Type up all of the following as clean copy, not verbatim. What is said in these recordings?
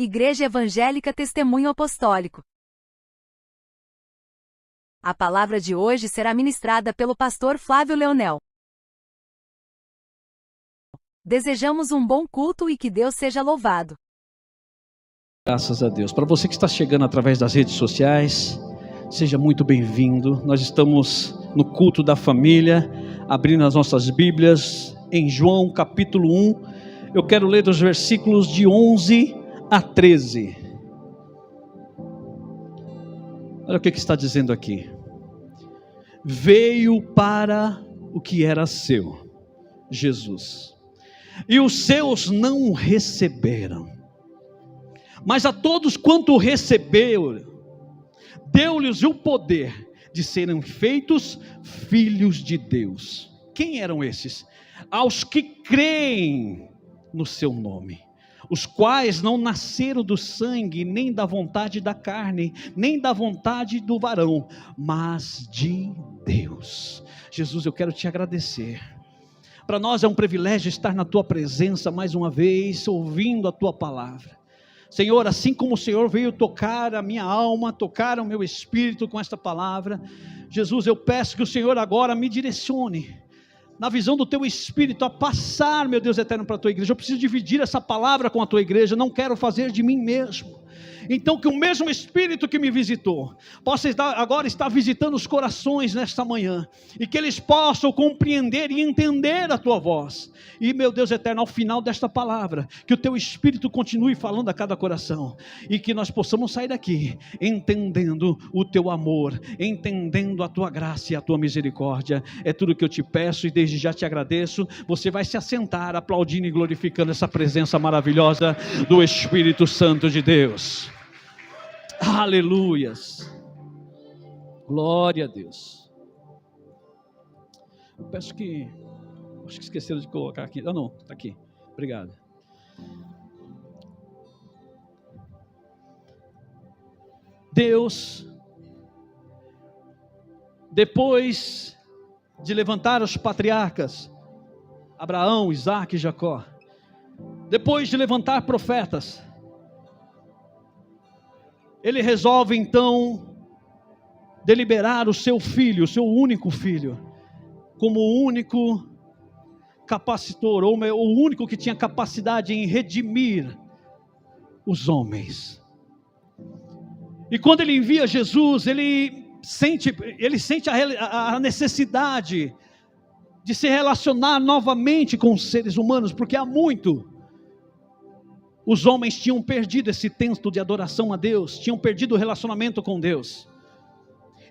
Igreja Evangélica Testemunho Apostólico. A palavra de hoje será ministrada pelo pastor Flávio Leonel. Desejamos um bom culto e que Deus seja louvado. Graças a Deus. Para você que está chegando através das redes sociais, seja muito bem-vindo. Nós estamos no culto da família, abrindo as nossas Bíblias em João capítulo 1. Eu quero ler dos versículos de 11 a 13. Olha o que está dizendo aqui. Veio para o que era seu, Jesus, e os seus não o receberam. Mas a todos quanto o receberam, deu-lhes o poder de serem feitos filhos de Deus. Quem eram esses? Aos que creem no seu nome, os quais não nasceram do sangue, nem da vontade da carne, nem da vontade do varão, mas de Deus. Jesus, eu quero te agradecer. Para nós é um privilégio estar na tua presença mais uma vez, ouvindo a tua palavra. Senhor, assim como o Senhor veio tocar a minha alma, tocar o meu espírito com esta palavra, Jesus, eu peço que o Senhor agora me direcione na visão do teu espírito a passar, meu Deus eterno, para a tua igreja. Eu preciso dividir essa palavra com a tua igreja, não quero fazer de mim mesmo. Então que o mesmo Espírito que me visitou, possa agora estar visitando os corações nesta manhã, e que eles possam compreender e entender a tua voz. E meu Deus eterno, ao final desta palavra, que o teu Espírito continue falando a cada coração, e que nós possamos sair daqui, entendendo o teu amor, entendendo a tua graça e a tua misericórdia. É tudo que eu te peço e desde já te agradeço. Você vai se assentar, aplaudindo e glorificando essa presença maravilhosa do Espírito Santo de Deus. Aleluias, glória a Deus. Eu peço que, acho que esqueceram de colocar aqui, não, está aqui, obrigado. Deus, depois de levantar os patriarcas, Abraão, Isaque e Jacó, depois de levantar profetas, Ele resolve então deliberar o seu filho, o seu único filho, como o único capacitor, ou o único que tinha capacidade em redimir os homens. E quando ele envia Jesus, ele sente a necessidade de se relacionar novamente com os seres humanos, porque há muito os homens tinham perdido esse tempo de adoração a Deus, tinham perdido o relacionamento com Deus.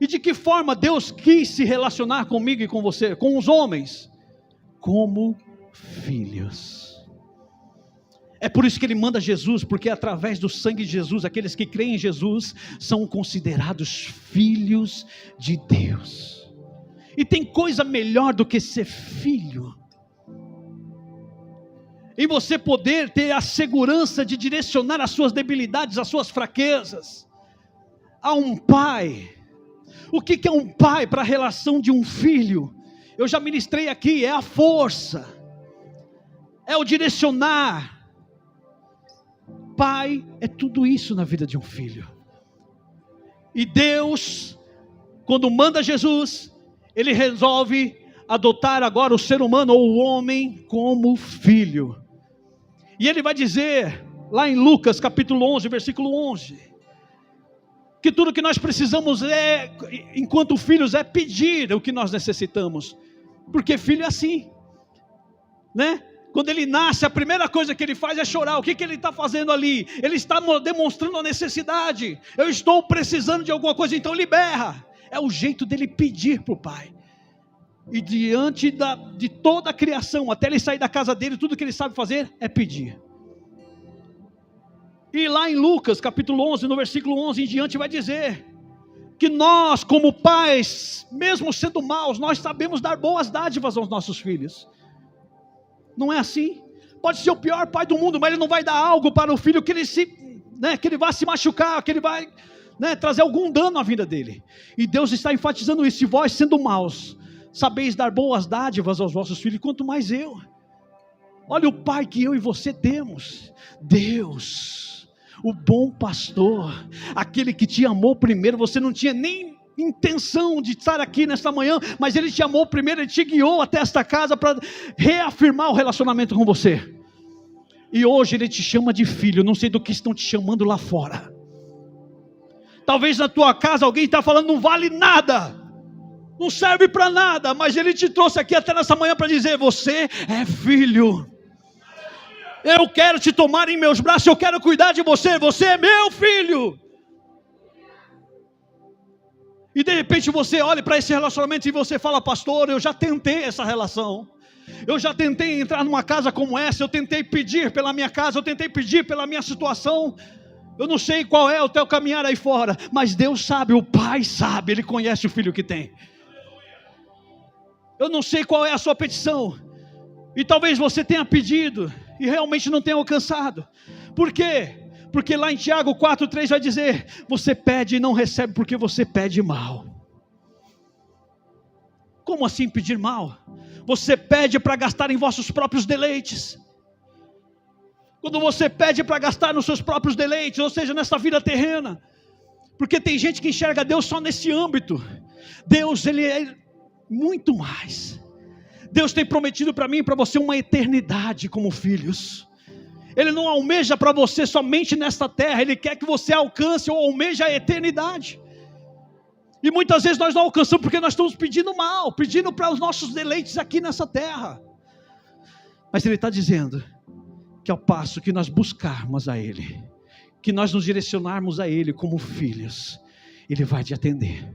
E de que forma Deus quis se relacionar comigo e com você, com os homens? Como filhos. É por isso que Ele manda Jesus, porque através do sangue de Jesus, aqueles que creem em Jesus, são considerados filhos de Deus. E tem coisa melhor do que ser filho, em você poder ter a segurança de direcionar as suas debilidades, as suas fraquezas, a um pai. O que é um pai para a relação de um filho? Eu já ministrei aqui, é a força, é o direcionar. Pai é tudo isso na vida de um filho. E Deus, quando manda Jesus, Ele resolve adotar agora o ser humano ou o homem como filho. E Ele vai dizer, lá em Lucas capítulo 11, versículo 11, que tudo que nós precisamos enquanto filhos, é pedir o que nós necessitamos. Porque filho é assim, né? Quando ele nasce, a primeira coisa que ele faz é chorar. O que ele está fazendo ali? Ele está demonstrando a necessidade. Eu estou precisando de alguma coisa, então ele berra. É o jeito dele pedir para o pai. E diante de toda a criação, até ele sair da casa dele, tudo que ele sabe fazer é pedir. E lá em Lucas capítulo 11, no versículo 11 em diante, vai dizer que nós como pais, mesmo sendo maus, nós sabemos dar boas dádivas aos nossos filhos. Não é assim? Pode ser o pior pai do mundo, mas ele não vai dar algo para o filho que ele vai se machucar, que ele vai trazer algum dano à vida dele. E Deus está enfatizando isso. Se vós sendo maus, sabeis dar boas dádivas aos vossos filhos, quanto mais eu. Olha o pai que eu e você temos, Deus, O bom pastor, aquele que te amou primeiro. Você não tinha nem intenção de estar aqui nesta manhã, mas Ele te amou primeiro, Ele te guiou até esta casa para reafirmar o relacionamento com você. E hoje Ele te chama de filho. Não sei do que estão te chamando lá fora. Talvez na tua casa alguém está falando: não vale nada, não serve para nada, mas Ele te trouxe aqui até nessa manhã para dizer: você é filho. Eu quero te tomar em meus braços, eu quero cuidar de você, você é meu filho. E de repente você olha para esse relacionamento e você fala: pastor, eu já tentei essa relação. Eu já tentei entrar numa casa como essa, eu tentei pedir pela minha casa, eu tentei pedir pela minha situação. Eu não sei qual é o teu caminhar aí fora, mas Deus sabe, o Pai sabe, Ele conhece o filho que tem. Eu não sei qual é a sua petição, e talvez você tenha pedido e realmente não tenha alcançado. Por quê? Porque lá em Tiago 4,3 vai dizer: você pede e não recebe porque você pede mal. Como assim pedir mal? Você pede para gastar em vossos próprios deleites. Quando você pede para gastar nos seus próprios deleites, ou seja, nessa vida terrena. Porque tem gente que enxerga Deus só nesse âmbito. Deus, Ele é muito mais. Deus tem prometido para mim e para você uma eternidade como filhos. Ele não almeja para você somente nesta terra, Ele quer que você alcance ou almeje a eternidade. E muitas vezes nós não alcançamos porque nós estamos pedindo mal, pedindo para os nossos deleites aqui nessa terra. Mas Ele está dizendo que ao passo que nós buscarmos a Ele, que nós nos direcionarmos a Ele como filhos, Ele vai te atender.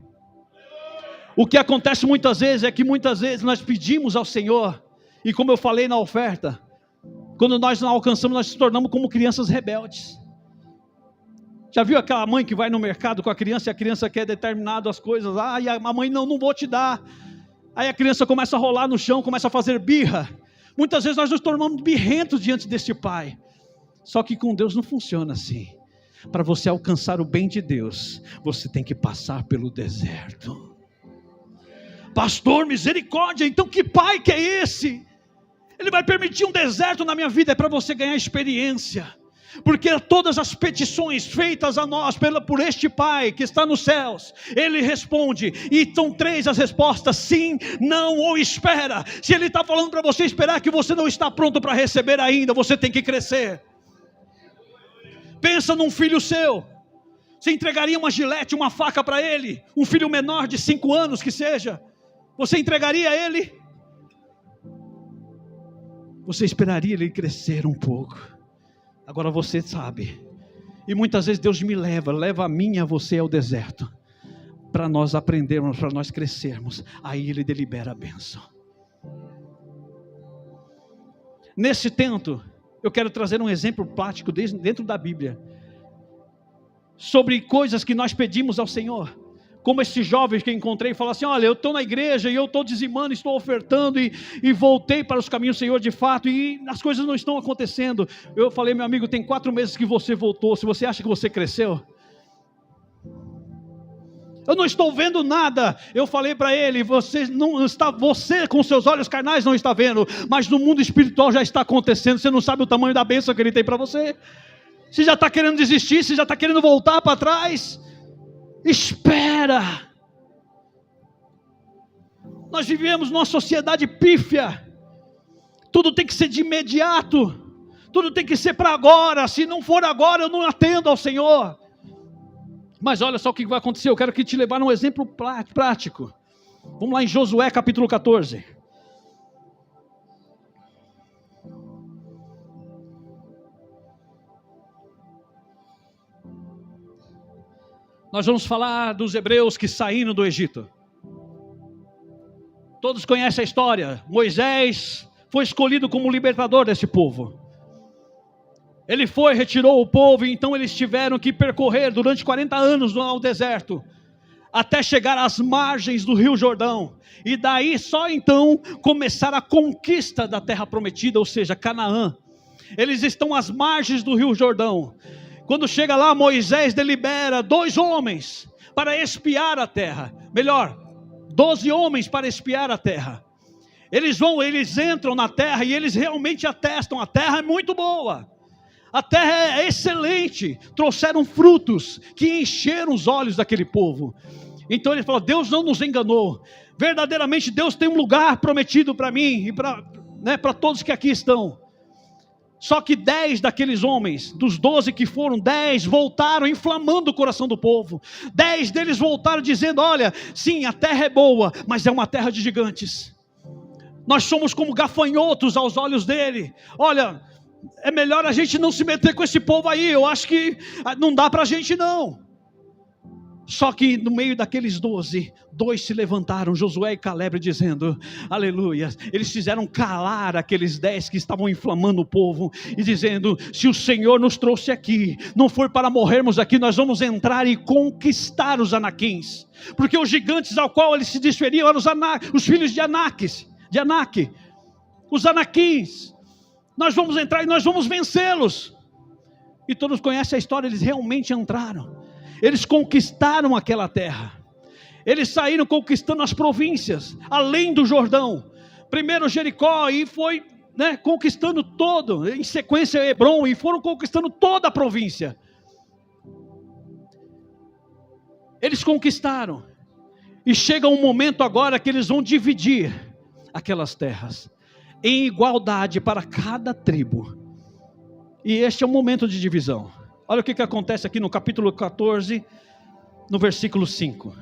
O que acontece muitas vezes é que muitas vezes nós pedimos ao Senhor, e como eu falei na oferta, quando nós não alcançamos, nós nos tornamos como crianças rebeldes. Já viu aquela mãe que vai no mercado com a criança e a criança quer determinadas coisas? E a mãe não vou te dar. Aí a criança começa a rolar no chão, começa a fazer birra. Muitas vezes nós nos tornamos birrentos diante deste pai. Só que com Deus não funciona assim. Para você alcançar o bem de Deus, você tem que passar pelo deserto. Pastor, misericórdia, então que pai que é esse? Ele vai permitir um deserto na minha vida, é para você ganhar experiência. Porque todas as petições feitas a nós por este Pai que está nos céus, Ele responde, e são 3 as respostas: sim, não ou espera. Se Ele está falando para você esperar, que você não está pronto para receber ainda, você tem que crescer. Pensa num filho seu. Você entregaria uma gilete, uma faca para ele? Um filho menor de 5 anos que seja, você entregaria a ele? Você esperaria ele crescer um pouco. Agora você sabe, e muitas vezes Deus me leva a mim e a você ao deserto, para nós aprendermos, para nós crescermos. Aí Ele delibera a bênção. Nesse tempo, eu quero trazer um exemplo prático dentro da Bíblia, sobre coisas que nós pedimos ao Senhor. Como esses jovens que eu encontrei, falam assim: olha, eu estou na igreja e eu estou dizimando, estou ofertando e voltei para os caminhos do Senhor de fato, e as coisas não estão acontecendo. Eu falei: meu amigo, tem 4 meses que você voltou, se você acha que você cresceu, eu não estou vendo nada. Eu falei para ele: você com seus olhos carnais não está vendo, mas no mundo espiritual já está acontecendo. Você não sabe o tamanho da bênção que Ele tem para você. Você já está querendo desistir, você já está querendo voltar para trás. Espera. Nós vivemos numa sociedade pífia. Tudo tem que ser de imediato. Tudo tem que ser para agora. Se não for agora, eu não atendo ao Senhor. Mas olha só o que vai acontecer. Eu quero que te levar num exemplo prático. Vamos lá em Josué capítulo 14. Nós vamos falar dos hebreus que saíram do Egito. Todos conhecem a história. Moisés foi escolhido como libertador desse povo. Ele retirou o povo, e então eles tiveram que percorrer durante 40 anos ao deserto, até chegar às margens do Rio Jordão. E daí só então começar a conquista da terra prometida, ou seja, Canaã. Eles estão às margens do Rio Jordão. Quando chega lá, Moisés delibera 2 homens para espiar a terra. Melhor, 12 homens para espiar a terra. Eles entram na terra e eles realmente atestam: a terra é muito boa. A terra é excelente. Trouxeram frutos que encheram os olhos daquele povo. Então ele falou: Deus não nos enganou. Verdadeiramente Deus tem um lugar prometido para mim e para todos que aqui estão. Só que 10 daqueles homens, dos 12 que foram, 10 voltaram inflamando o coração do povo. 10 deles voltaram dizendo: olha, sim, a terra é boa, mas é uma terra de gigantes. Nós somos como gafanhotos aos olhos dele. Olha, é melhor a gente não se meter com esse povo aí. Eu acho que não dá para a gente não. Só que no meio daqueles 12, 2 se levantaram, Josué e Caleb, dizendo: aleluia. Eles fizeram calar aqueles 10 que estavam inflamando o povo e dizendo: se o Senhor nos trouxe aqui, não foi para morrermos aqui, nós vamos entrar e conquistar os anaquins, porque os gigantes ao qual eles se desferiam eram os filhos de Anak, os anaquins. Nós vamos entrar e nós vamos vencê-los. E todos conhecem a história. Eles realmente entraram. Eles conquistaram aquela terra. Eles saíram conquistando as províncias, além do Jordão. Primeiro Jericó, e foi conquistando todo, em sequência Hebrom, e foram conquistando toda a província. Eles conquistaram. E chega um momento agora que eles vão dividir aquelas terras em igualdade para cada tribo. E este é o momento de divisão. Olha o que acontece aqui no capítulo 14, no versículo 5.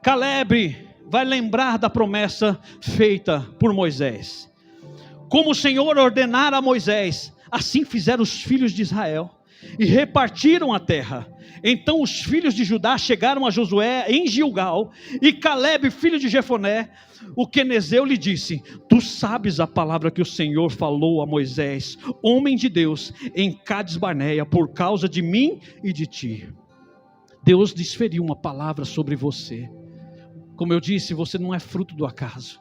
Caleb vai lembrar da promessa feita por Moisés. Como o Senhor ordenara a Moisés, assim fizeram os filhos de Israel e repartiram a terra. Então os filhos de Judá chegaram a Josué em Gilgal, e Caleb, filho de Jefoné, o quenezeu, lhe disse: tu sabes a palavra que o Senhor falou a Moisés, homem de Deus, em Cades Barneia, por causa de mim e de ti. Deus desferiu uma palavra sobre você. Como eu disse, você não é fruto do acaso.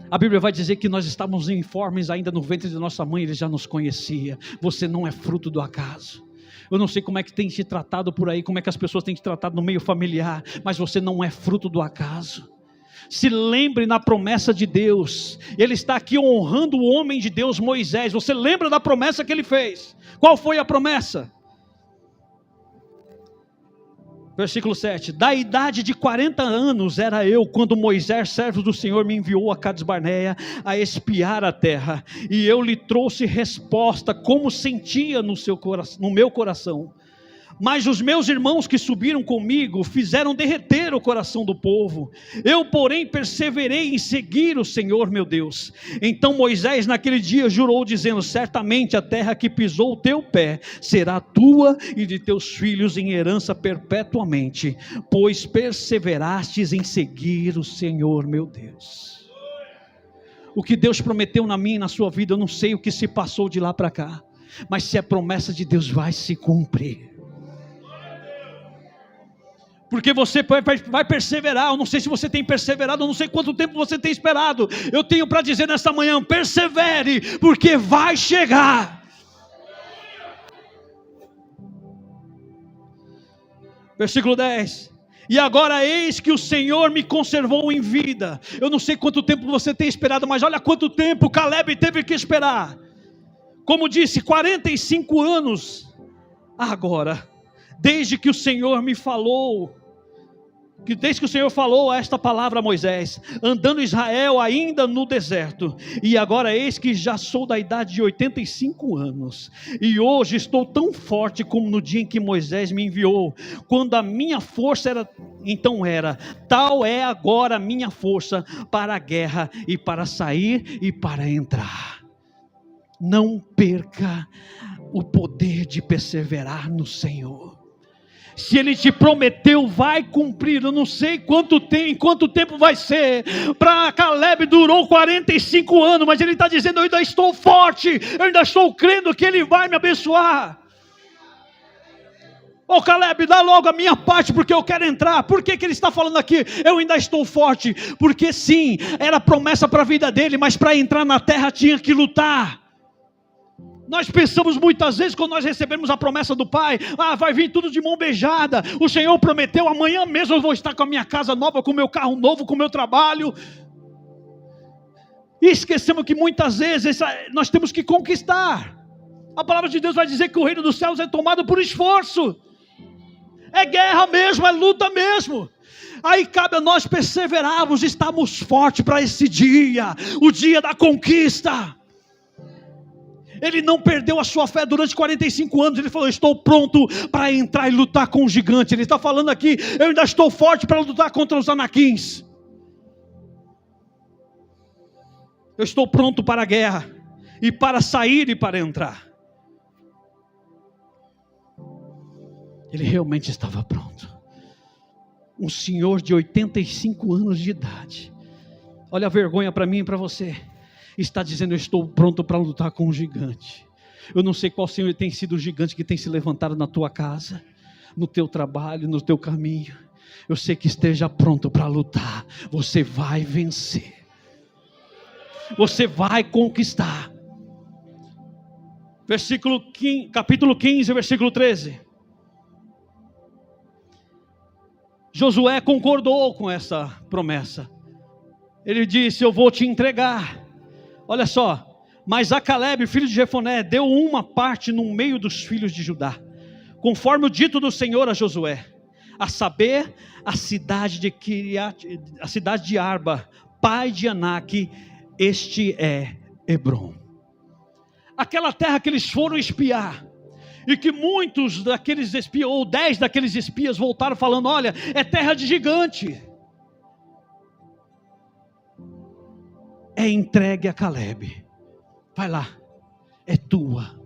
A Bíblia vai dizer que nós estávamos informes ainda no ventre de nossa mãe, Ele já nos conhecia. Você não é fruto do acaso. Eu não sei como é que tem te tratado por aí, como é que as pessoas têm te tratado no meio familiar, mas você não é fruto do acaso. Se lembre na promessa de Deus. Ele está aqui honrando o homem de Deus, Moisés. Você lembra da promessa que ele fez? Qual foi a promessa? Versículo 7. Da idade de 40 anos era eu, quando Moisés, servo do Senhor, me enviou a Cades Barneia a espiar a terra, e eu lhe trouxe resposta como sentia no meu coração. Mas os meus irmãos que subiram comigo fizeram derreter o coração do povo. Eu, porém, perseverei em seguir o Senhor meu Deus. Então Moisés naquele dia jurou, dizendo: certamente a terra que pisou o teu pé será tua e de teus filhos em herança perpetuamente, pois perseverastes em seguir o Senhor meu Deus. O que Deus prometeu na minha e na sua vida, eu não sei o que se passou de lá para cá, mas se a promessa de Deus vai se cumprir. Porque você vai perseverar. Eu não sei se você tem perseverado, eu não sei quanto tempo você tem esperado. Eu tenho para dizer nesta manhã: persevere, porque vai chegar. Versículo 10. E agora eis que o Senhor me conservou em vida. Eu não sei quanto tempo você tem esperado, mas olha quanto tempo Caleb teve que esperar. Como disse, 45 anos agora, desde que o Senhor me falou, desde que o Senhor falou esta palavra a Moisés, andando Israel ainda no deserto, e agora eis que já sou da idade de 85 anos, e hoje estou tão forte como no dia em que Moisés me enviou, quando a minha força era, tal é agora a minha força para a guerra, e para sair e para entrar. Não perca o poder de perseverar no Senhor. Se Ele te prometeu, vai cumprir. Eu não sei quanto tempo vai ser. Para Caleb durou 45 anos, mas ele está dizendo: eu ainda estou forte, eu ainda estou crendo que Ele vai me abençoar. Ô Caleb, dá logo a minha parte, porque eu quero entrar. Por que ele está falando aqui? Eu ainda estou forte, porque sim, era promessa para a vida dele, mas para entrar na terra tinha que lutar. Nós pensamos muitas vezes, quando nós recebemos a promessa do Pai: vai vir tudo de mão beijada. O Senhor prometeu, amanhã mesmo eu vou estar com a minha casa nova, com o meu carro novo, com o meu trabalho. E esquecemos que muitas vezes nós temos que conquistar. A palavra de Deus vai dizer que o reino dos céus é tomado por esforço. É guerra mesmo, é luta mesmo. Aí cabe a nós perseverarmos, estarmos fortes para esse dia, o dia da conquista. Ele não perdeu a sua fé durante 45 anos, ele falou, estou pronto para entrar e lutar com o gigante. Ele está falando aqui, eu ainda estou forte para lutar contra os anaquins. Eu estou pronto para a guerra, e para sair e para entrar. Ele realmente estava pronto. Um senhor de 85 anos de idade, olha a vergonha para mim e para você, está dizendo, eu estou pronto para lutar com um gigante. Eu não sei qual Senhor tem sido o gigante que tem se levantado na tua casa, no teu trabalho, no teu caminho. Eu sei que esteja pronto para lutar. Você vai vencer. Você vai conquistar. Capítulo 15, versículo 13. Josué concordou com essa promessa. Ele disse, eu vou te entregar. Olha só, mas a Calebe, filho de Jefoné, deu uma parte no meio dos filhos de Judá, conforme o dito do Senhor a Josué, a saber, a cidade de Arba, pai de Anak, este é Hebrom. Aquela terra que eles foram espiar, e que muitos daqueles espias, ou 10 daqueles espias voltaram falando, olha, é terra de gigante. É entregue a Calebe. Vai lá, é tua.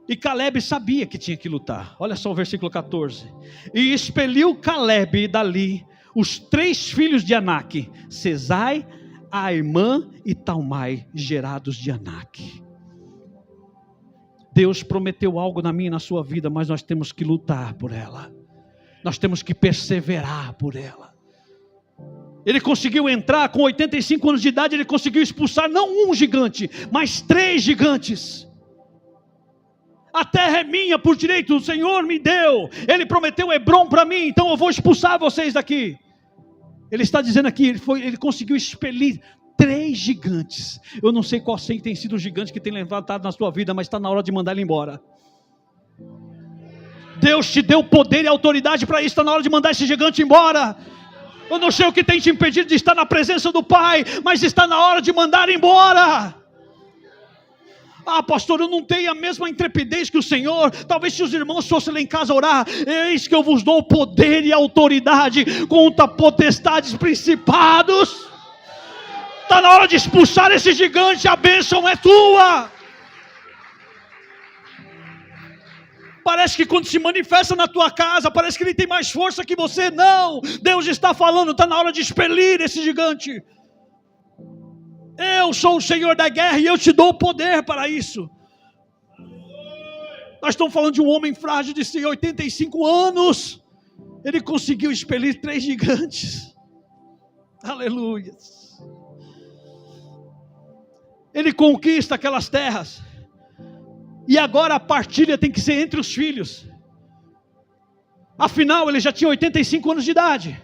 E Calebe sabia que tinha que lutar. Olha só o versículo 14. E expeliu Calebe dali os 3 filhos de Anak, Sesai, Aimã e Talmai, gerados de Anak. Deus prometeu algo na minha e na sua vida, mas nós temos que lutar por ela. Nós temos que perseverar por ela. Ele conseguiu entrar com 85 anos de idade, ele conseguiu expulsar não um gigante, mas 3 gigantes. A terra é minha por direito, o Senhor me deu. Ele prometeu Hebrom para mim, então eu vou expulsar vocês daqui. Ele está dizendo aqui, ele conseguiu expelir 3 gigantes. Eu não sei qual tem sido o gigante que tem levantado na sua vida, mas está na hora de mandar ele embora. Deus te deu poder e autoridade para isso, está na hora de mandar esse gigante embora. Eu não sei o que tem te impedido de estar na presença do Pai, mas está na hora de mandar embora. Ah, pastor, eu não tenho a mesma intrepidez que o Senhor. Talvez se os irmãos fossem lá em casa orar, eis que eu vos dou poder e autoridade contra potestades, principados. Está na hora de expulsar esse gigante, a bênção é tua. Parece que quando se manifesta na tua casa, parece que ele tem mais força que você. Não, Deus está falando, está na hora de expelir esse gigante. Eu sou o Senhor da guerra e eu te dou o poder para isso. Nós estamos falando de um homem frágil de 85 anos. Ele conseguiu expelir 3 gigantes. Aleluia. Ele conquista aquelas terras. E agora a partilha tem que ser entre os filhos. Afinal, ele já tinha 85 anos de idade.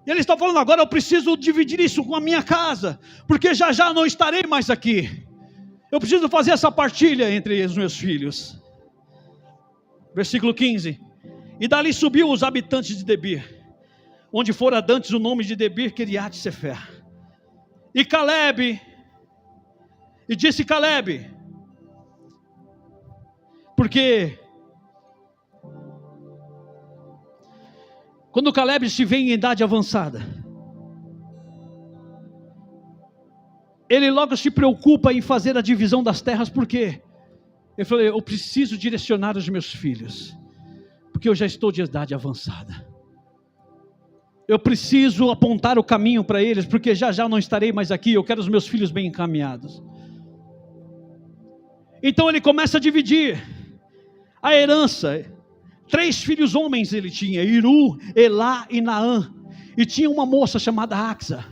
E ele está falando, agora eu preciso dividir isso com a minha casa, porque já não estarei mais aqui. Eu preciso fazer essa partilha entre os meus filhos. Versículo 15. E dali subiu os habitantes de Debir, onde fora dantes o nome de Debir, Kiriat Sefer. E disse Calebe, porque quando Calebe se vê em idade avançada, ele logo se preocupa em fazer a divisão das terras, porque ele falou, eu preciso direcionar os meus filhos, porque eu já estou de idade avançada. Eu preciso apontar o caminho para eles, porque já não estarei mais aqui, eu quero os meus filhos bem encaminhados. Então ele começa a dividir a herança. 3 filhos homens ele tinha, Iru, Elá e Naã. E tinha uma moça chamada Axa.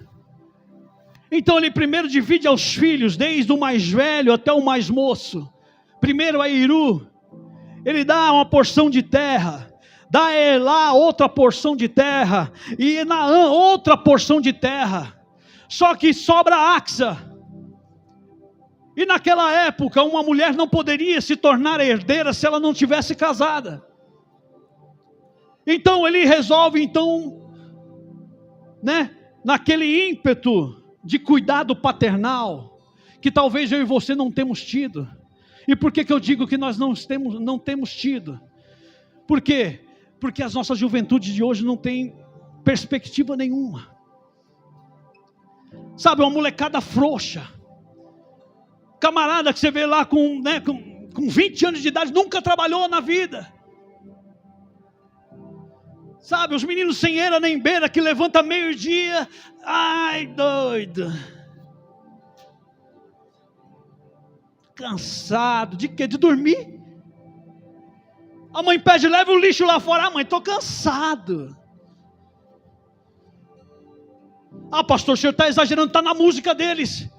Então ele primeiro divide aos filhos, desde o mais velho até o mais moço. Primeiro a Iru, ele dá uma porção de terra. Dá a Elá outra porção de terra. E Naã outra porção de terra. Só que sobra Axa. E naquela época, uma mulher não poderia se tornar herdeira se ela não tivesse casada. Então ele resolve, naquele ímpeto de cuidado paternal, que talvez eu e você não temos tido. E por que eu digo que nós não temos tido? Por quê? Porque as nossas juventudes de hoje não têm perspectiva nenhuma. Sabe, uma molecada frouxa. Camarada que você vê lá com 20 anos de idade, nunca trabalhou na vida. Sabe, os meninos sem eira nem beira, que levanta meio-dia. Ai, doido. Cansado. De quê? De dormir. A mãe pede, leva o lixo lá fora. Ah, mãe, estou cansado. Ah, pastor, o senhor está exagerando, está na música deles.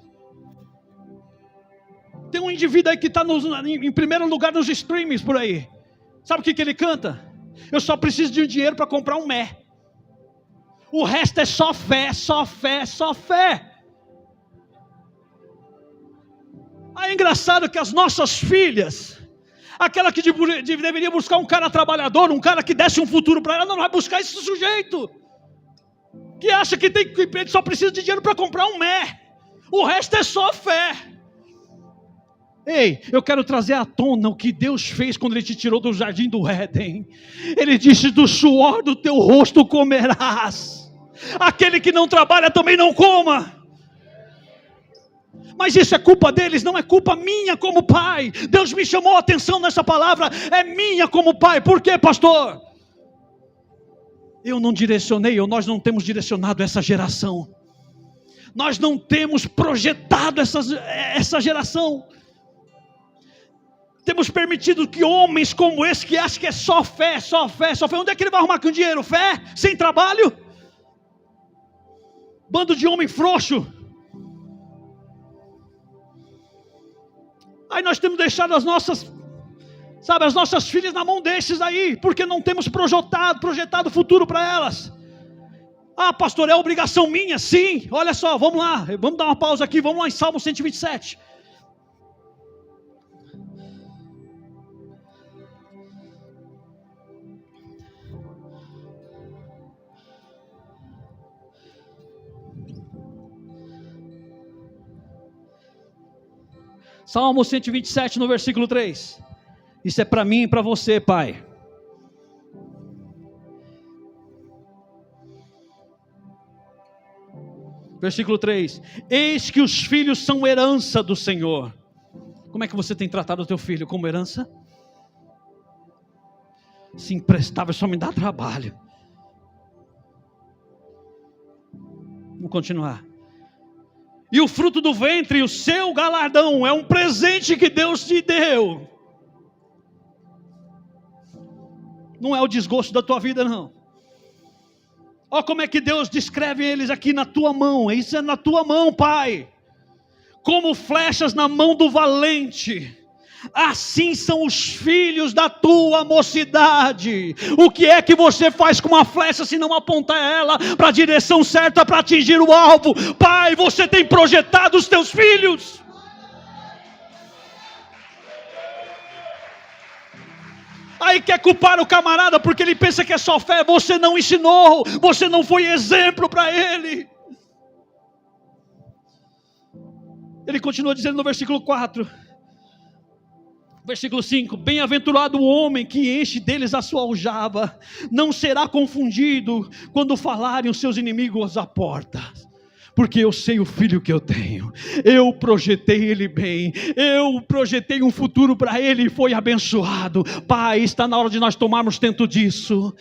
Tem um indivíduo aí que está em primeiro lugar nos streamings por aí. Sabe o que ele canta? Eu só preciso de um dinheiro para comprar um mé. O resto é só fé, só fé, só fé. Aí é engraçado que as nossas filhas, aquela que deveria buscar um cara trabalhador, um cara que desse um futuro para ela, não vai buscar esse sujeito. Que acha que só precisa de dinheiro para comprar um mé. O resto é só fé. Ei, eu quero trazer à tona o que Deus fez quando Ele te tirou do jardim do Éden. Ele disse, do suor do teu rosto comerás. Aquele que não trabalha também não coma. Mas isso é culpa deles, não é culpa minha como pai. Deus me chamou a atenção nessa palavra, é minha como pai. Por quê, pastor? Eu não direcionei, nós não temos direcionado essa geração. Nós não temos projetado essa geração. Temos permitido que homens como esse, que acham que é só fé, só fé, só fé. Onde é que ele vai arrumar com dinheiro? Fé? Sem trabalho? Bando de homem frouxo. Aí nós temos deixado as nossas filhas na mão desses aí, porque não temos projetado futuro para elas. Ah, pastor, é obrigação minha? Sim, olha só, vamos lá, vamos dar uma pausa aqui, vamos lá em Salmo 127. Salmo 127 no versículo 3. Isso é para mim e para você, pai. Versículo 3. Eis que os filhos são herança do Senhor. Como é que você tem tratado o teu filho? Como herança? Se imprestável, só me dá trabalho. Vamos continuar. E o fruto do ventre, o seu galardão, é um presente que Deus te deu. Não é o desgosto da tua vida, não. Olha como é que Deus descreve eles aqui na tua mão. Isso é na tua mão, pai. Como flechas na mão do valente. Assim são os filhos da tua mocidade. O que é que você faz com uma flecha se não apontar ela para a direção certa para atingir o alvo? Pai, você tem projetado os teus filhos. Aí quer culpar o camarada porque ele pensa que é só fé. Você não ensinou, você não foi exemplo para ele. Ele continua dizendo no versículo 4. Versículo 5, bem-aventurado o homem que enche deles a sua aljava, não será confundido quando falarem os seus inimigos à porta, porque eu sei o filho que eu tenho, eu projetei ele bem, eu projetei um futuro para ele e foi abençoado. Pai, está na hora de nós tomarmos tento disso.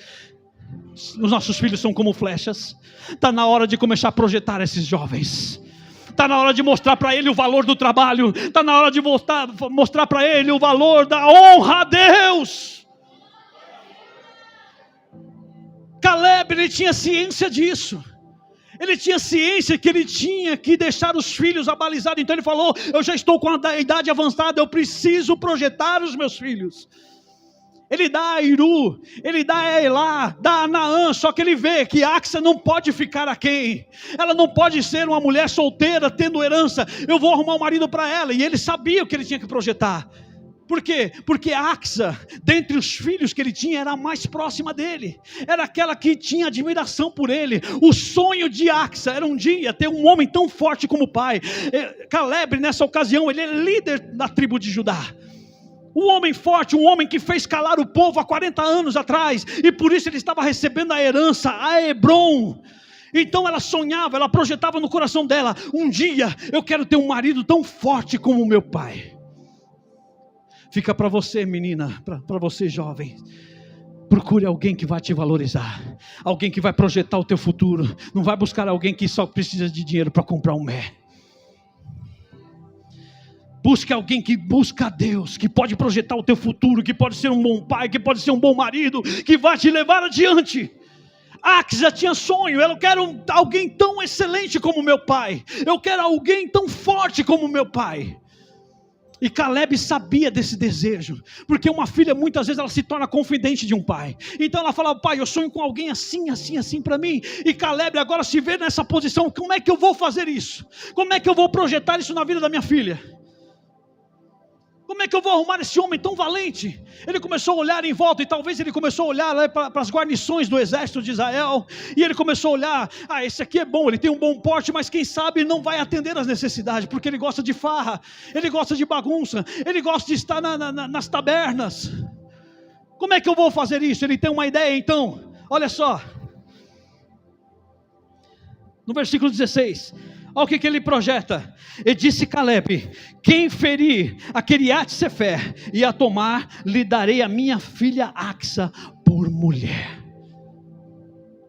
Os nossos filhos são como flechas, está na hora de começar a projetar esses jovens. Está na hora de mostrar para ele o valor do trabalho. Está na hora de mostrar para ele o valor da honra a Deus. Caleb, ele tinha ciência disso. Ele tinha ciência que ele tinha que deixar os filhos abalizados. Então ele falou, eu já estou com a idade avançada, eu preciso projetar os meus filhos. Ele dá a Iru, ele dá a Elá, dá a Naã, só que ele vê que Axa não pode ficar aquém. Ela não pode ser uma mulher solteira, tendo herança. Eu vou arrumar um marido para ela. E ele sabia o que ele tinha que projetar. Por quê? Porque Axa, dentre os filhos que ele tinha, era a mais próxima dele. Era aquela que tinha admiração por ele. O sonho de Axa era um dia ter um homem tão forte como o pai. Caleb, nessa ocasião, ele é líder da tribo de Judá. Um homem forte, um homem que fez calar o povo há 40 anos atrás. E por isso ele estava recebendo a herança, a Hebron. Então ela sonhava, ela projetava no coração dela: um dia eu quero ter um marido tão forte como o meu pai. Fica para você, menina, para você, jovem. Procure alguém que vai te valorizar. Alguém que vai projetar o teu futuro. Não vai buscar alguém que só precisa de dinheiro para comprar um mé. Busque alguém que busca a Deus, que pode projetar o teu futuro, que pode ser um bom pai, que pode ser um bom marido, que vai te levar adiante. Axa tinha sonho: eu quero alguém tão excelente como meu pai. Eu quero alguém tão forte como meu pai. E Caleb sabia desse desejo, porque uma filha muitas vezes ela se torna confidente de um pai. Então ela fala: pai, eu sonho com alguém assim, assim, assim para mim. E Caleb agora se vê nessa posição: como é que eu vou fazer isso? Como é que eu vou projetar isso na vida da minha filha? Como é que eu vou arrumar esse homem tão valente? Ele começou a olhar em volta, e talvez ele começou a olhar para as guarnições do exército de Israel, e ele começou a olhar: esse aqui é bom, ele tem um bom porte, mas quem sabe não vai atender às necessidades, porque ele gosta de farra, ele gosta de bagunça, ele gosta de estar nas tabernas. Como é que eu vou fazer isso? Ele tem uma ideia então, olha só, no versículo 16, olha o que ele projeta. E disse Caleb: quem ferir a Quiriate-Sefer e a tomar, lhe darei a minha filha Axa por mulher.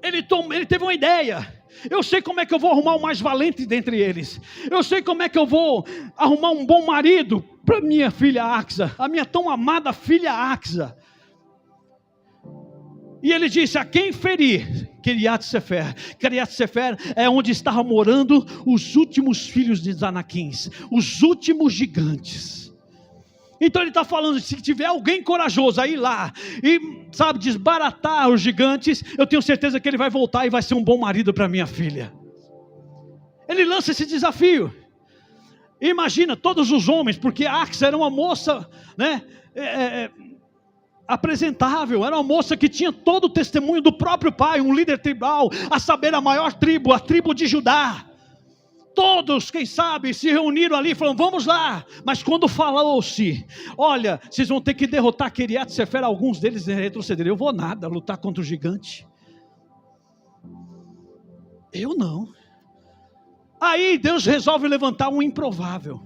Ele teve uma ideia: eu sei como é que eu vou arrumar o mais valente dentre eles. Eu sei como é que eu vou arrumar um bom marido para minha filha Axa, a minha tão amada filha Axa. E ele disse: a quem ferir Quiriate-Sefer. Quiriate-Sefer é onde estavam morando os últimos filhos de Anaquins, os últimos gigantes. Então ele está falando: se tiver alguém corajoso a ir lá e, sabe, desbaratar os gigantes, eu tenho certeza que ele vai voltar e vai ser um bom marido para minha filha. Ele lança esse desafio. Imagina todos os homens, porque Axa era uma moça, né, apresentável, era uma moça que tinha todo o testemunho do próprio pai, um líder tribal, a saber, a maior tribo, a tribo de Judá. Todos, quem sabe, se reuniram ali e falaram: vamos lá. Mas quando falou-se: olha, vocês vão ter que derrotar Quiriate-Sefer, alguns deles retrocederam. Eu vou nada lutar contra o gigante. Eu não. Aí Deus resolve levantar um improvável.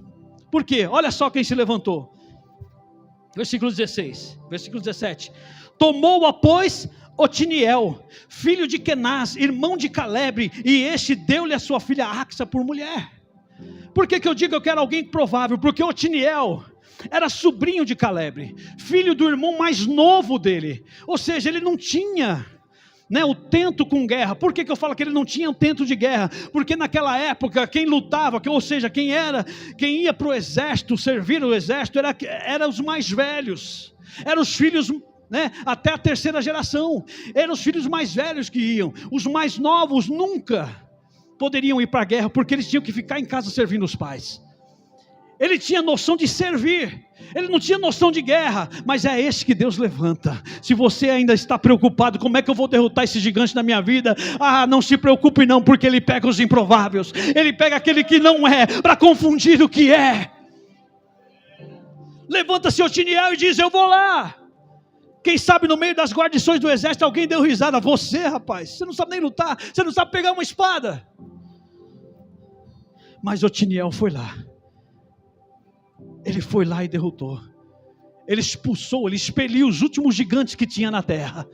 Por quê? Olha só quem se levantou. Versículo 16, versículo 17. Tomou-a, pois, Otiniel, filho de Kenaz, irmão de Caleb, e este deu-lhe a sua filha Axa por mulher. Por que eu digo que eu quero alguém provável? Porque Otiniel era sobrinho de Caleb, filho do irmão mais novo dele. Ou seja, ele não tinha, né, o tento com guerra. Por que eu falo que ele não tinha o tento de guerra? Porque naquela época quem lutava, ou seja, quem ia para o exército, servir o exército, era os mais velhos, eram os filhos, né, até a terceira geração, eram os filhos mais velhos que iam. Os mais novos nunca poderiam ir para a guerra, porque eles tinham que ficar em casa servindo os pais. Ele tinha noção de servir, ele não tinha noção de guerra, mas é esse que Deus levanta. Se você ainda está preocupado: como é que eu vou derrotar esse gigante na minha vida? Não se preocupe não, porque ele pega os improváveis, ele pega aquele que não é, para confundir o que é. Levanta-se Otiniel e diz: eu vou lá. Quem sabe no meio das guarnições do exército alguém deu risada: você, rapaz, você não sabe nem lutar, você não sabe pegar uma espada. Mas Otiniel foi lá. Ele foi lá e derrotou. Ele expulsou, ele expeliu os últimos gigantes que tinha na terra.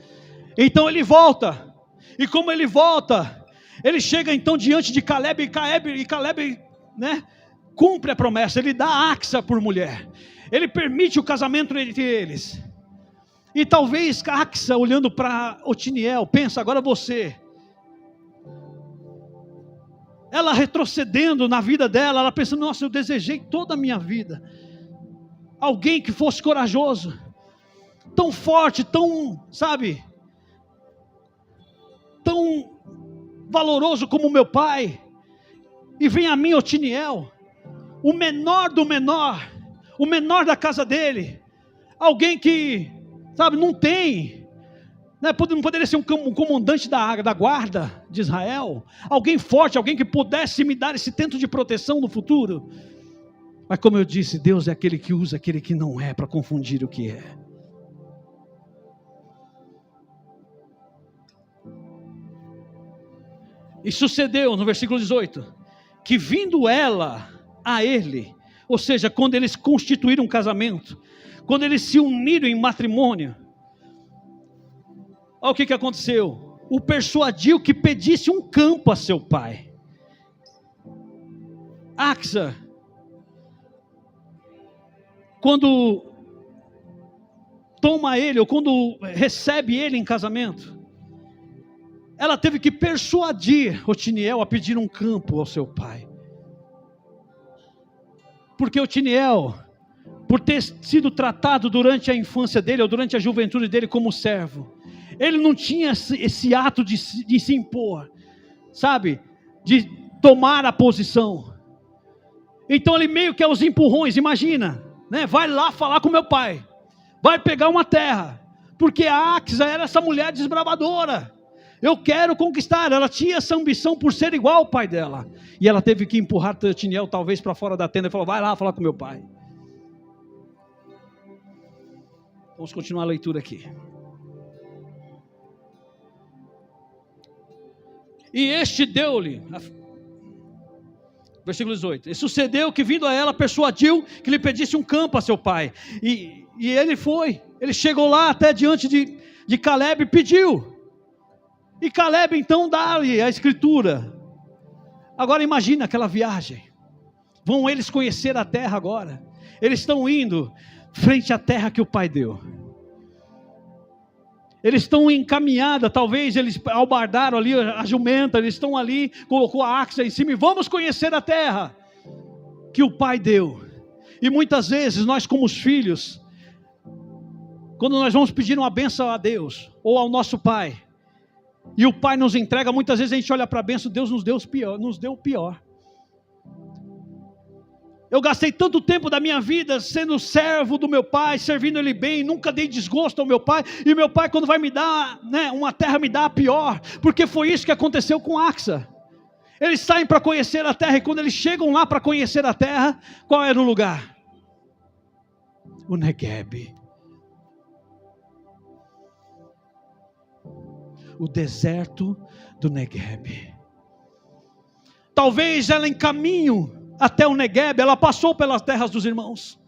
Então ele volta. E como ele volta, ele chega então diante de Caleb. E Caleb, né, cumpre a promessa. Ele dá Axa por mulher. Ele permite o casamento entre eles. E talvez Axa, olhando para Otiniel, pensa: agora você. Ela retrocedendo na vida dela, ela pensando: nossa, eu desejei toda a minha vida alguém que fosse corajoso, tão forte, tão, sabe, tão valoroso como o meu pai, e vem a mim, Otiniel, o menor do menor, o menor da casa dele, alguém que, sabe, não tem, né, não poderia ser um comandante da guarda de Israel, alguém forte, alguém que pudesse me dar esse tento de proteção no futuro. Mas como eu disse, Deus é aquele que usa aquele que não é para confundir o que é. E sucedeu, no versículo 18, que vindo ela a ele, ou seja, quando eles constituíram um casamento, quando eles se uniram em matrimônio, olha o que aconteceu, o persuadiu que pedisse um campo a seu pai. Axa, quando toma ele, ou quando recebe ele em casamento, ela teve que persuadir Otiniel a pedir um campo ao seu pai. Porque Otiniel, por ter sido tratado durante a infância dele, ou durante a juventude dele como servo, ele não tinha esse ato de se impor, sabe, de tomar a posição. Então ele meio que aos empurrões, imagina, né? Vai lá falar com meu pai, vai pegar uma terra, porque a Axa era essa mulher desbravadora, eu quero conquistar. Ela tinha essa ambição por ser igual ao pai dela, e ela teve que empurrar Otiniel talvez para fora da tenda, e falou, vai lá falar com meu pai. Vamos continuar a leitura aqui. E este deu-lhe, versículo 18, e sucedeu que vindo a ela, persuadiu que lhe pedisse um campo a seu pai, e ele chegou lá até diante de Caleb e pediu, e Caleb então dá-lhe a escritura. Agora imagina aquela viagem, vão eles conhecer a terra agora, eles estão indo frente à terra que o pai deu, eles estão encaminhada, talvez eles albardaram ali a jumenta, eles estão ali, colocou a Axa em cima, e vamos conhecer a terra que o pai deu. E muitas vezes nós como os filhos, quando nós vamos pedir uma bênção a Deus, ou ao nosso pai, e o pai nos entrega, muitas vezes a gente olha para a bênção, Deus nos deu o pior. Eu gastei tanto tempo da minha vida sendo servo do meu pai, servindo ele bem, nunca dei desgosto ao meu pai, e meu pai quando vai me dar, né, uma terra, me dá a pior, porque foi isso que aconteceu com Axa. Eles saem para conhecer a terra, e quando eles chegam lá para conhecer a terra, qual era o lugar? O Negueb. O deserto do Negueb. Talvez ela em caminho até o Negueb, ela passou pelas terras dos irmãos,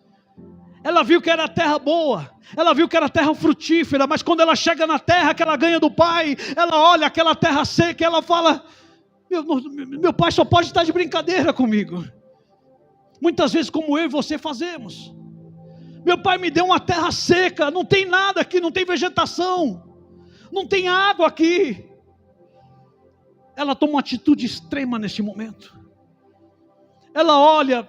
ela viu que era terra boa, ela viu que era terra frutífera, mas quando ela chega na terra que ela ganha do pai, ela olha aquela terra seca e ela fala, meu pai só pode estar de brincadeira comigo. Muitas vezes como eu e você fazemos, meu pai me deu uma terra seca, não tem nada aqui, não tem vegetação, não tem água aqui. Ela toma uma atitude extrema neste momento, ela olha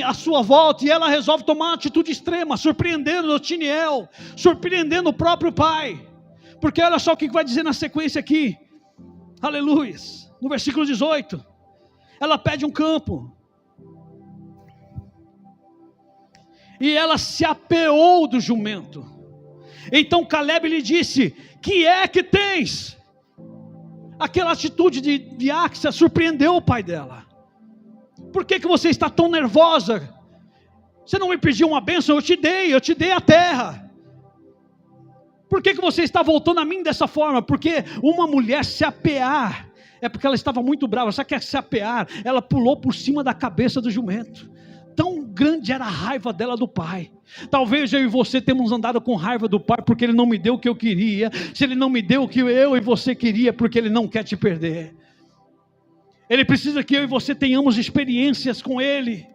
à sua volta e ela resolve tomar uma atitude extrema, surpreendendo Otiniel, surpreendendo o próprio pai, porque olha só o que vai dizer na sequência aqui, aleluia, no versículo 18, ela pede um campo, e ela se apeou do jumento. Então Caleb lhe disse, que é que tens? Aquela atitude de Axa surpreendeu o pai dela. Por que você está tão nervosa? Você não me pediu uma bênção? Eu te dei a terra. Por que você está voltando a mim dessa forma? Porque uma mulher se apear, é porque ela estava muito brava. Sabe o que é se apear? Ela pulou por cima da cabeça do jumento. Tão grande era a raiva dela do pai. Talvez eu e você temos andado com raiva do pai, porque ele não me deu o que eu queria. Se ele não me deu o que eu e você queria, porque ele não quer te perder. Ele precisa que eu e você tenhamos experiências com ele.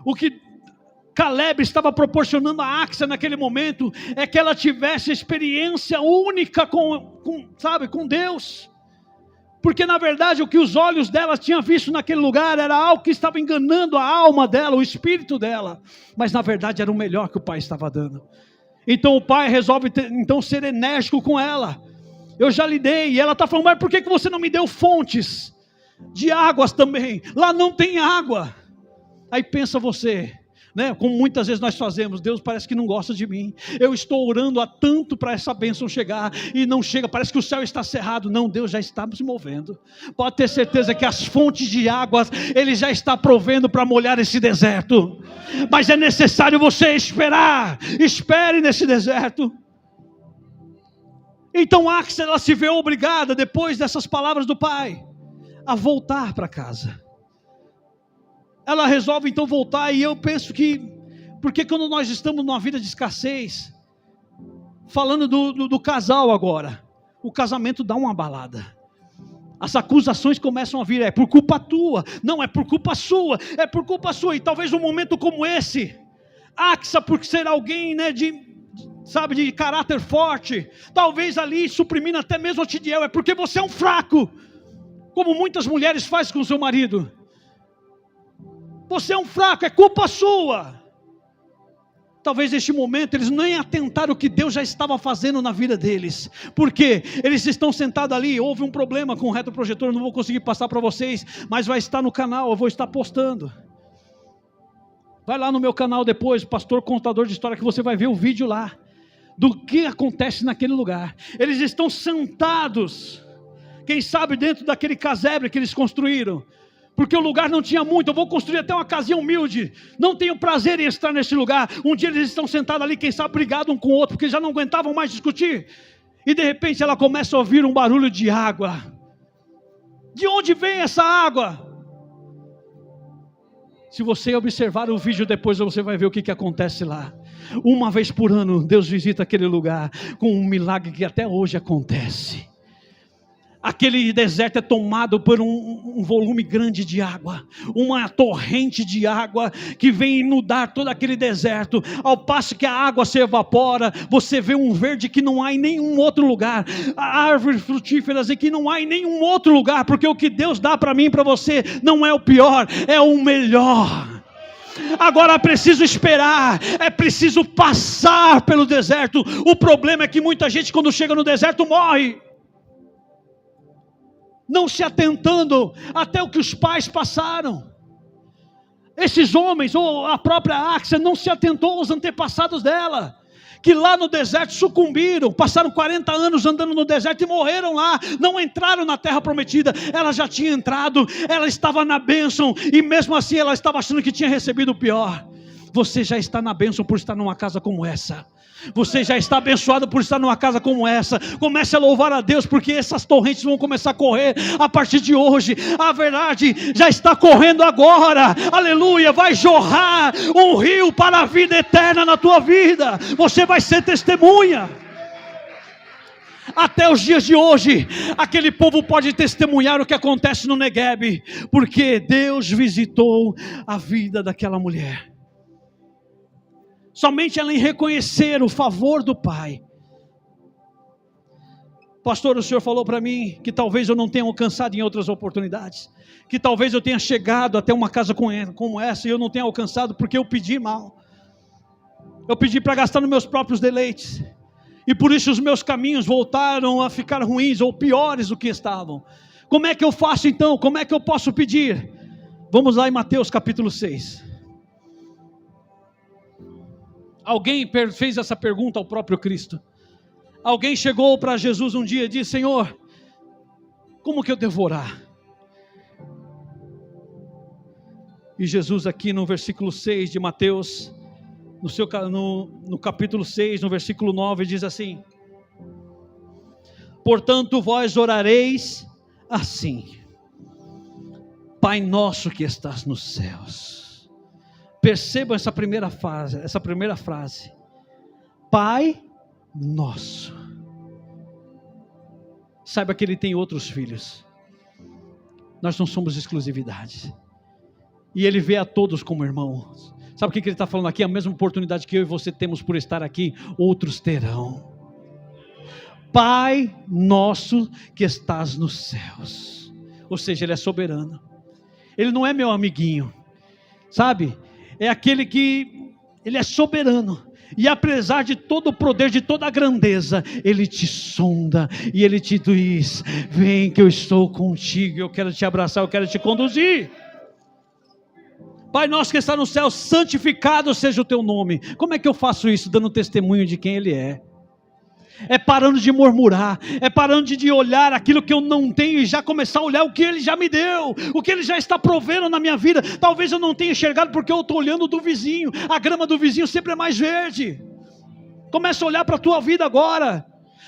O que Caleb estava proporcionando a Axa naquele momento, é que ela tivesse experiência única com Deus. Porque na verdade o que os olhos dela tinham visto naquele lugar era algo que estava enganando a alma dela, o espírito dela. Mas na verdade era o melhor que o pai estava dando. Então o pai resolve então ser enérgico com ela. Eu já lhe dei. E ela está falando, mas por que você não me deu fontes de águas também? Lá não tem água. Aí pensa você, né? Como muitas vezes nós fazemos, Deus parece que não gosta de mim. Eu estou orando há tanto para essa bênção chegar e não chega, parece que o céu está cerrado. Não, Deus já está se movendo. Pode ter certeza que as fontes de águas Ele já está provendo para molhar esse deserto. Mas é necessário você esperar. Espere nesse deserto. Então Axa, ela se vê obrigada, depois dessas palavras do pai, a voltar para casa. Ela resolve então voltar, e eu penso que, porque quando nós estamos numa vida de escassez, falando do casal agora, o casamento dá uma abalada. As acusações começam a vir, é por culpa tua, não é por culpa sua, é por culpa sua. E talvez um momento como esse, Axa, por ser alguém, né, de caráter forte, talvez ali suprimindo até mesmo a Tidiel, é porque você é um fraco, como muitas mulheres fazem com o seu marido. Você é um fraco, é culpa sua. Talvez neste momento eles nem atentaram o que Deus já estava fazendo na vida deles, porque eles estão sentados ali. Houve um problema com o retroprojetor, não vou conseguir passar para vocês, mas vai estar no canal, eu vou estar postando. Vai lá no meu canal depois, Pastor Contador de História, que você vai ver o vídeo lá, do que acontece naquele lugar. Eles estão sentados, quem sabe dentro daquele casebre que eles construíram, porque o lugar não tinha muito. Eu vou construir até uma casinha humilde, não tenho prazer em estar nesse lugar. Um dia eles estão sentados ali, quem sabe brigados um com o outro, porque já não aguentavam mais discutir, e de repente ela começa a ouvir um barulho de água. De onde vem essa água? Se você observar o vídeo depois, você vai ver o que acontece lá. Uma vez por ano, Deus visita aquele lugar com um milagre que até hoje acontece. Aquele deserto é tomado por um volume grande de água, uma torrente de água que vem inundar todo aquele deserto. Ao passo que a água se evapora, você vê um verde que não há em nenhum outro lugar, árvores frutíferas e que não há em nenhum outro lugar, porque o que Deus dá para mim e para você não é o pior, é o melhor. Agora é preciso esperar, é preciso passar pelo deserto. O problema é que muita gente, quando chega no deserto, morre, não se atentando até o que os pais passaram. Esses homens, ou a própria Axa, não se atentou aos antepassados dela, que lá no deserto sucumbiram, passaram 40 anos andando no deserto e morreram lá, não entraram na terra prometida. Ela já tinha entrado, ela estava na bênção, e mesmo assim ela estava achando que tinha recebido o pior. Você já está na bênção por estar numa casa como essa. Você já está abençoado por estar numa casa como essa. Comece a louvar a Deus, porque essas torrentes vão começar a correr a partir de hoje. A verdade já está correndo agora. Aleluia, vai jorrar um rio para a vida eterna na tua vida. Você vai ser testemunha. Até os dias de hoje, aquele povo pode testemunhar o que acontece no Negueb, porque Deus visitou a vida daquela mulher. Somente ela em reconhecer o favor do Pai. Pastor, o senhor falou para mim que talvez eu não tenha alcançado em outras oportunidades, que talvez eu tenha chegado até uma casa como essa e eu não tenha alcançado porque eu pedi mal. Eu pedi para gastar nos meus próprios deleites, e por isso os meus caminhos voltaram a ficar ruins ou piores do que estavam. Como é que eu faço então? Como é que eu posso pedir? Vamos lá em Mateus capítulo 6. Alguém fez essa pergunta ao próprio Cristo. Alguém chegou para Jesus um dia e disse: Senhor, como que eu devo orar? E Jesus aqui no versículo 6 de Mateus, no capítulo 6, no versículo 9, diz assim: portanto vós orareis assim: Pai nosso que estás nos céus. Percebam essa primeira frase. Pai nosso. Saiba que Ele tem outros filhos. Nós não somos exclusividade. E Ele vê a todos como irmãos. Sabe o que Ele está falando aqui? A mesma oportunidade que eu e você temos por estar aqui, outros terão. Pai nosso que estás nos céus. Ou seja, Ele é soberano. Ele não é meu amiguinho. Sabe? É aquele que, Ele é soberano, E apesar de todo o poder, de toda a grandeza, Ele te sonda e Ele te diz: vem que eu estou contigo, eu quero te abraçar, eu quero te conduzir. Pai nosso que está no céu, santificado seja o teu nome. Como é que eu faço isso? Dando testemunho de quem Ele é. É parando de murmurar, é parando de olhar aquilo que eu não tenho e já começar a olhar o que Ele já me deu, o que Ele já está provendo na minha vida. Talvez eu não tenha enxergado porque eu estou olhando do vizinho, a grama do vizinho sempre é mais verde. Começa a olhar para a tua vida agora.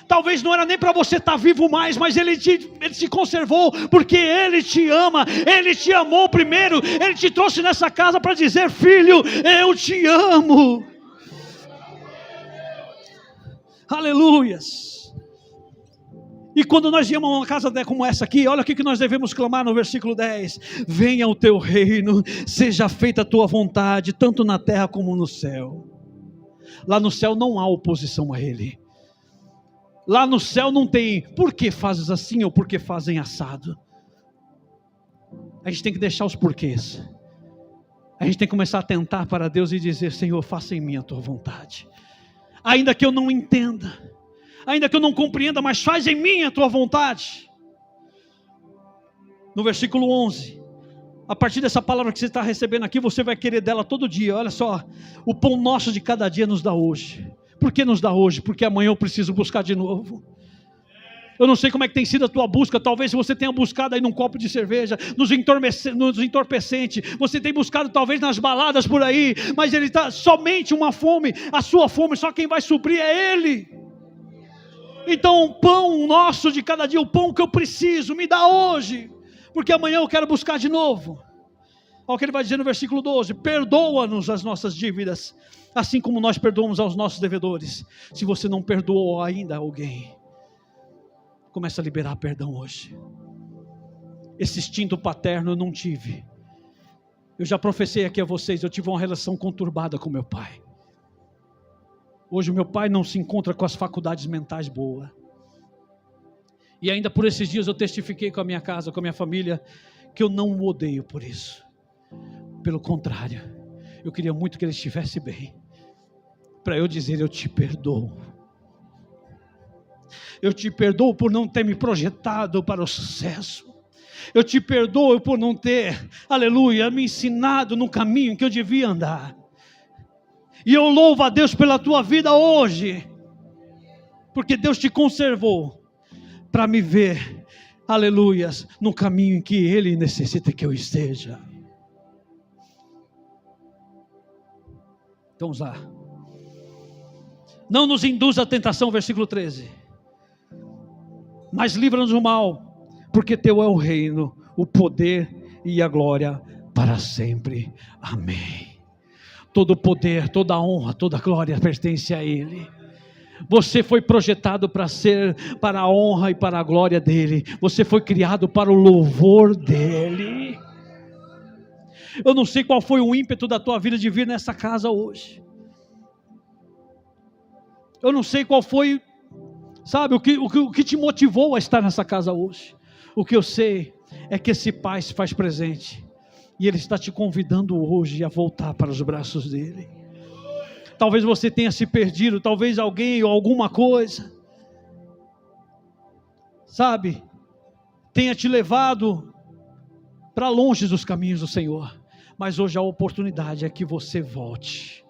Talvez não era nem para você estar vivo mais, mas Ele te conservou, porque Ele te ama, Ele te amou primeiro, Ele te trouxe nessa casa para dizer: filho, eu te amo. Aleluias. E quando nós viemos a uma casa como essa aqui, olha o que nós devemos clamar no versículo 10: venha o teu reino, seja feita a tua vontade, tanto na terra como no céu. Lá no céu não há oposição a Ele. Lá no céu não tem por que fazes assim ou por que fazem assado. A gente tem que deixar os porquês. A gente tem que começar a atentar para Deus e dizer: Senhor, faça em mim a tua vontade. Ainda que eu não entenda, ainda que eu não compreenda, mas faz em mim a tua vontade. No versículo 11, a partir dessa palavra que você está recebendo aqui, você vai querer dela todo dia. Olha só: o pão nosso de cada dia nos dá hoje. Por que nos dá hoje? Porque amanhã eu preciso buscar de novo. Eu não sei como é que tem sido a tua busca. Talvez você tenha buscado aí num copo de cerveja, nos entorpecentes. Você tem buscado talvez nas baladas por aí, mas ele está somente uma fome, a sua fome, só quem vai suprir é Ele. Então o pão nosso de cada dia, o pão que eu preciso, me dá hoje, porque amanhã eu quero buscar de novo. Olha o que ele vai dizer no versículo 12: perdoa-nos as nossas dívidas, assim como nós perdoamos aos nossos devedores. Se você não perdoou ainda alguém, começa a liberar perdão hoje. Esse instinto paterno eu não tive. Eu já professei aqui a vocês, eu tive uma relação conturbada com meu pai. Hoje o meu pai não se encontra com as faculdades mentais boas. E ainda por esses dias eu testifiquei com a minha casa, com a minha família, que eu não o odeio por isso. Pelo contrário, eu queria muito que ele estivesse bem, para eu dizer: eu te perdoo. Eu te perdoo por não ter me projetado para o sucesso. Eu te perdoo por não ter, aleluia, me ensinado no caminho que eu devia andar. E eu louvo a Deus pela tua vida hoje, porque Deus te conservou para me ver, aleluias, no caminho em que Ele necessita que eu esteja. Vamos lá. Não nos induza à tentação, versículo 13. Mas livra-nos do mal, porque teu é o reino, o poder e a glória para sempre. Amém. Todo poder, toda honra, toda glória pertence a Ele. Você foi projetado para ser para a honra e para a glória dEle. Você foi criado para o louvor dEle. Eu não sei qual foi o ímpeto da tua vida de vir nessa casa hoje. Eu não sei qual foi, sabe, o que te motivou a estar nessa casa hoje. O que eu sei é que esse Pai se faz presente, e Ele está te convidando hoje a voltar para os braços dEle. Talvez você tenha se perdido, talvez alguém ou alguma coisa, sabe, tenha te levado para longe dos caminhos do Senhor. Mas hoje a oportunidade é que você volte,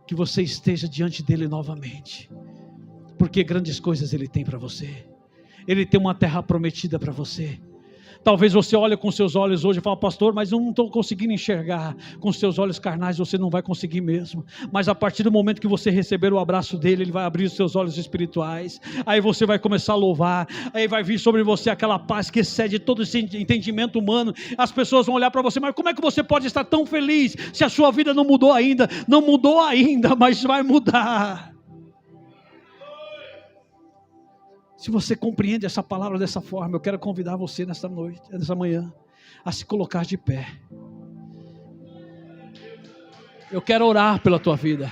que você esteja diante dEle novamente, porque grandes coisas Ele tem para você. Ele tem uma terra prometida para você. Talvez você olhe com seus olhos hoje e fale: pastor, mas eu não estou conseguindo enxergar. Com seus olhos carnais você não vai conseguir mesmo. Mas a partir do momento que você receber o abraço dele, ele vai abrir os seus olhos espirituais. Aí você vai começar a louvar. Aí vai vir sobre você aquela paz que excede todo esse entendimento humano. As pessoas vão olhar para você: mas como é que você pode estar tão feliz se a sua vida não mudou ainda? Não mudou ainda, mas vai mudar. Se você compreende essa palavra dessa forma, eu quero convidar você nessa manhã, a se colocar de pé. Eu quero orar pela tua vida.